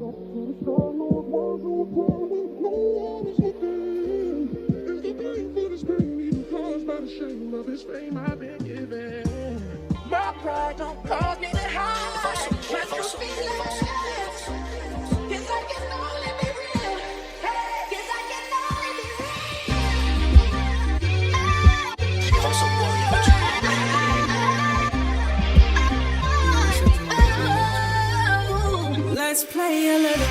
My pride don't cause me to hide. Let's go feelings. Cause I can only be real. Hey, cause I can only be real. Let's play a little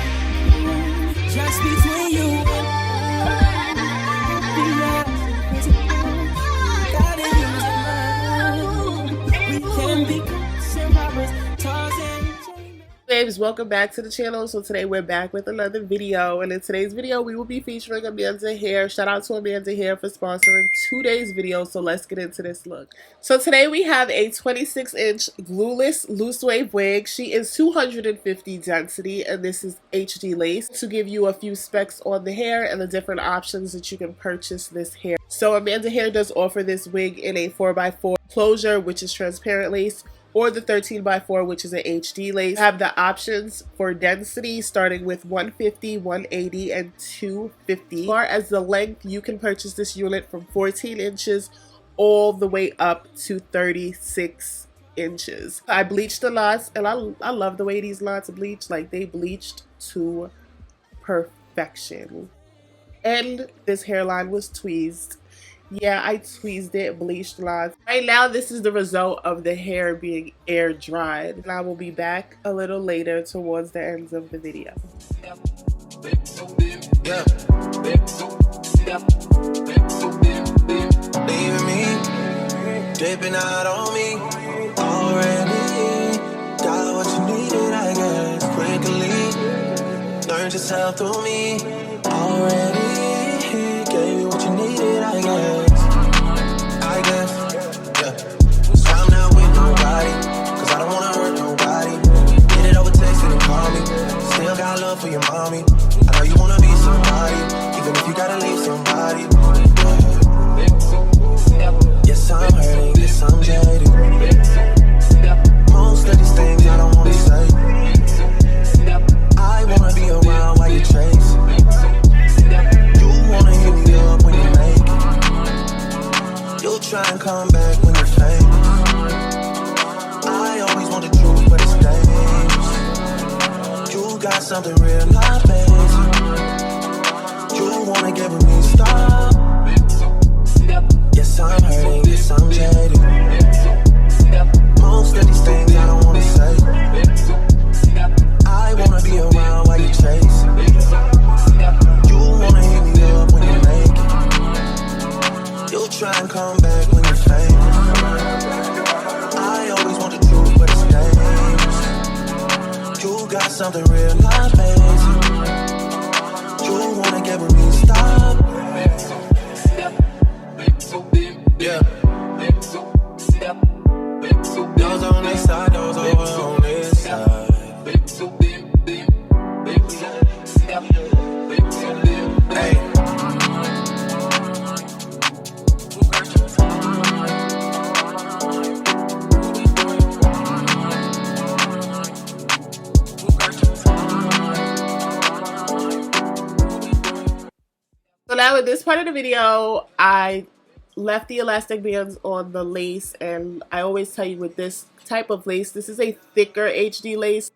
just between you and babes, welcome back to the channel. So today we're back with another video, and in today's video we will be featuring Amanda Hair. Shout out to Amanda Hair for sponsoring today's video. So let's get into this look. So today we have a 26-inch glueless loose wave wig. She is 250 density, and this is HD lace. To give you a few specs on the hair and the different options that you can purchase this hair. So Amanda Hair does offer this wig in a 4x4 closure, which is transparent lace, or the 13x4, which is an HD lace. You have the options for density starting with 150, 180, and 250. As far as the length, you can purchase this unit from 14 inches all the way up to 36 inches. I bleached the knots, and I love the way these knots bleach. Like, they bleached to perfection. And this hairline was tweezed. Yeah, I tweezed it, bleached lines. Right now, this is the result of the hair being air dried. And I will be back a little later towards the ends of the video. Leaving me, dipping out on me already. Got what you needed, I guess, quickly. Learned yourself through me already. Gave you what you needed, I guess. Yeah. So I'm not with nobody, cause I don't wanna hurt nobody. Get it over text and call me. Still got love for your mommy. I know you wanna be somebody, even if you gotta leave somebody. Yes, I'm hurting, yes, I'm jaded. Most of these things I don't wanna say. I wanna be around while you chase. You wanna hit me up when you make it. You'll try and come back when you're famous. I always want the truth, but it's dangerous. You got something real, not basic. You wanna get with me, stop. Yes, I'm hurting, yes, I'm jaded. Most of these things I don't wanna say. I wanna be around while you chase. You wanna hit me up when you make it. You'll try and come back when you're famous. I always want the truth, but it's dangerous. You got something real, not basic. You wanna get with me, stop. Yeah. Those on this side, those over on this side. Hey. So now in this part of the video, I left the elastic bands on the lace, and I always tell you with this type of lace, this is a thicker HD lace.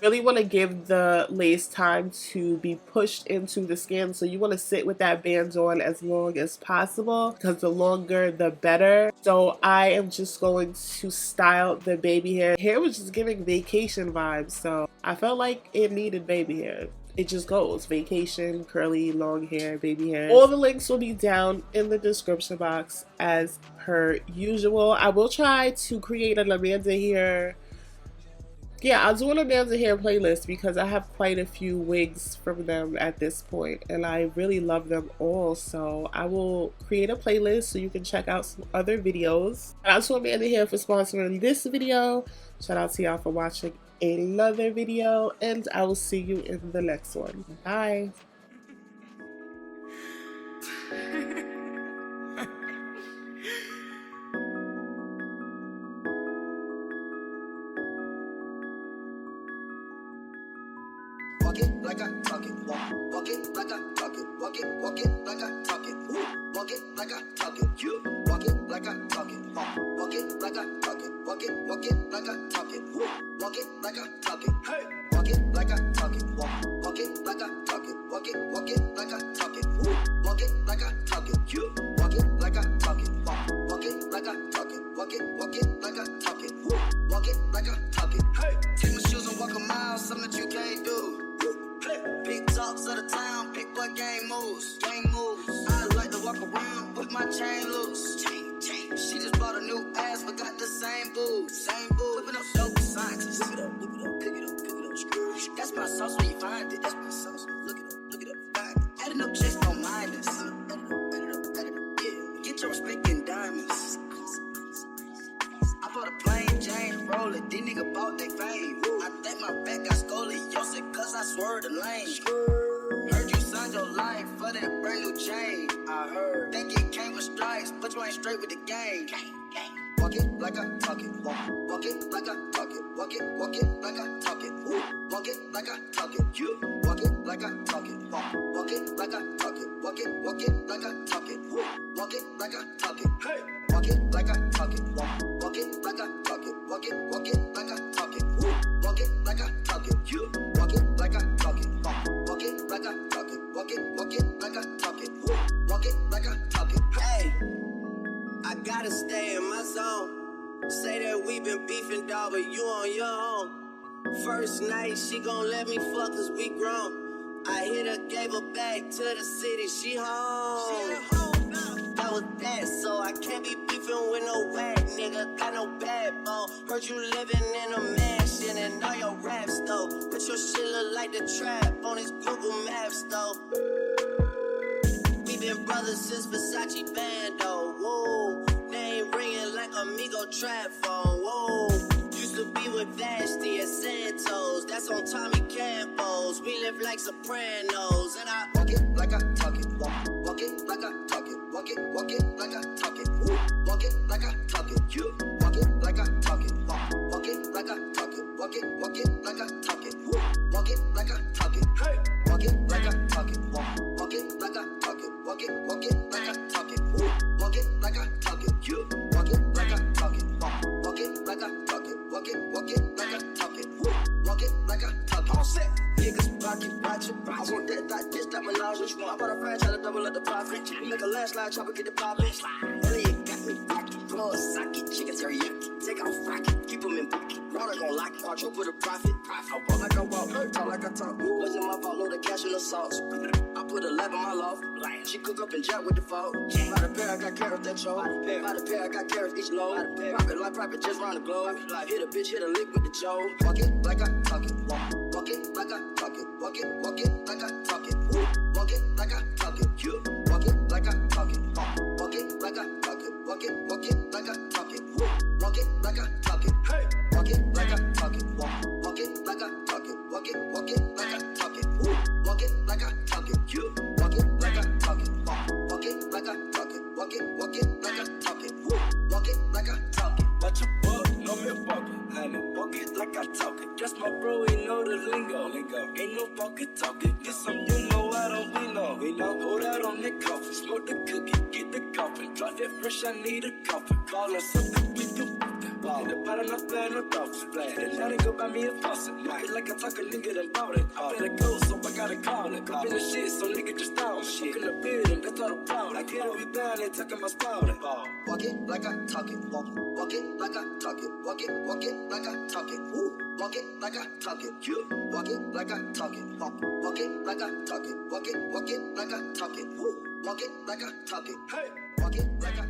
Really want to give the lace time to be pushed into the skin, so you want to sit with that band on as long as possible, because the longer the better. So I am just going to style the baby hair. Hair was just giving vacation vibes, so I felt like it needed baby hair. It just goes vacation, curly, long hair, baby hair. All the links will be down in the description box as per usual. I will try to create an Amanda Hair. Yeah, I'll do an Amanda Hair playlist because I have quite a few wigs from them at this point, and I really love them all. So I will create a playlist so you can check out some other videos. Shout out to Amanda Hair for sponsoring this video. Shout out to y'all for watching another video, and I will see you in the next one. Bye. walk it like I talk it. Walk it like I talk it. Walk it like I talk it. Walk it like I talk it. You walk it like I talk it. Walk it like I talk it. Walk it like I talk it. Walk it like I talk it. Hey, walk it like I talk it. Walk it like I talk it. Walk it like I talk it. Walk it like I talk it. You walk it like I talk it. Walk it like I talk it. Walk it like I talk it. Walk it like I talk it. Hey, take my shoes and walk a mile, something that you can't do. Big talks of the town, big boy gang moves. I like to walk around with my chain loose. She just bought a new ass, but got the same boobs. Whipping up dope scientists. Pick it up. That's my sauce when you find it. That's my sauce. Look it up, find it. Adding up checks, don't mind us. Add it up, yeah. Get your respect in diamonds. I bought a plain Jane, roll it. These niggas bought they fame. I think my back got scoliosis, cause I swerved the lane. Heard you signed your life for that brand new chain. I heard. Think it came with stripes, but you ain't straight with the game. Walk it like I talk it. Walk it like I talk it. Walk it like I talk it. Walk it like I talk it. You walk it like I talk it. Walk it like I talk it. Walk it like I talk it. Walk it like I talk it. Hey, walk it like I talk it. Walk it like I talk it. Walk it like I talk it. Walk it like I talk it. You walk it like I talk it. Walk it like I talk it. Walk it like I talk it. Walk it like I talk it. Hey, I gotta stay in my zone. Say that we been beefing, dog, but you on your own. First night, she gon' let me fuck cause we grown. I hit her, gave her back to the city, she home. She at home now. That was that, so I can't be beefing with no whack nigga. Got no backbone. Heard you living in a mansion and all your raps though. But your shit look like the trap on his Google Maps though. We been brothers since Versace Bando, whoa. Name ringing like Amigo trap phone, whoa. Used to be with Vashti at Santos, that's on Tommy Campos. We live like Sopranos, and I walk it like I talk it. Walk it like I talk it. Walk it like I talk it. Walk it like I talk it. You walk it like I talk it. Walk it like I talk it. Walk it like I talk it. Walk it like I talk it. Hey, walk it like I talk it. Walk it like I talk it. Walk it like I talk it. Walk it like I talk it. You walk it like I talk it. Walk it like I talk it. Walk it like I talk it. Walk it like I talk it. All set. Niggas pocket, watch it. I want that dish, that menage. Which one? I bought a franchise to double up the profit. Make a landslide, chopper, get the poppin'. Elliot got me rocky. Blood socket, chicken teriyaki. Take off rocket, keep them in pocket. Water gon' lock it, quadruple the profit. I walk like I walk, talk like I talk. What's in my vault, load the cash in the sauce. I put a lab in my loft. She cook up and jack with the fault. By the pair, I got carrots that show. By the pair, I got carrots each load. Profit like profit just round the globe. Hit a bitch, hit a lick with the Joe. Walk it like I talk it. Walk it like I talk it. Walk it like I talk it. Walk it like I talk it. You walk it like I talk it. Walk it like I talk it. Walk it like I talk it. Walk it like I talk it. Hey, walk it like I talk it. Walk it like I talk it. Walk it like I talk it. Walk it like I talk it. You walk it like I talk it. Walk it like I talk it. Walk it like I talk it. Walk it like I talk it. Watch your butt, no me walking. Honey, walk it like I talk it. That's my bro, he know the lingo. Ain't no pocket talking. Get some, you know, I don't, we know. Hold out on the coffin, smoke the cookie, get the coffin. Drop that fresh, I need a coffin. Call us something we do. In the bottom, I'm playing no dogs. And now they go buy me a faucet. Walk it like I talk a nigga, then bought it. I better go, so I gotta call it. I've been the shit, so nigga just down. Smoking the beard, and that's all the problem. I get it, we down, they talking my spouting. Walk it like I talk it. Walk it like I talk it. Walk it like I talk it. Walk it like I talk it. You walk it like I talk it. Walk it like I talk it. Walk it like I talk it. Walk it like I talk it. Hey, walk it like I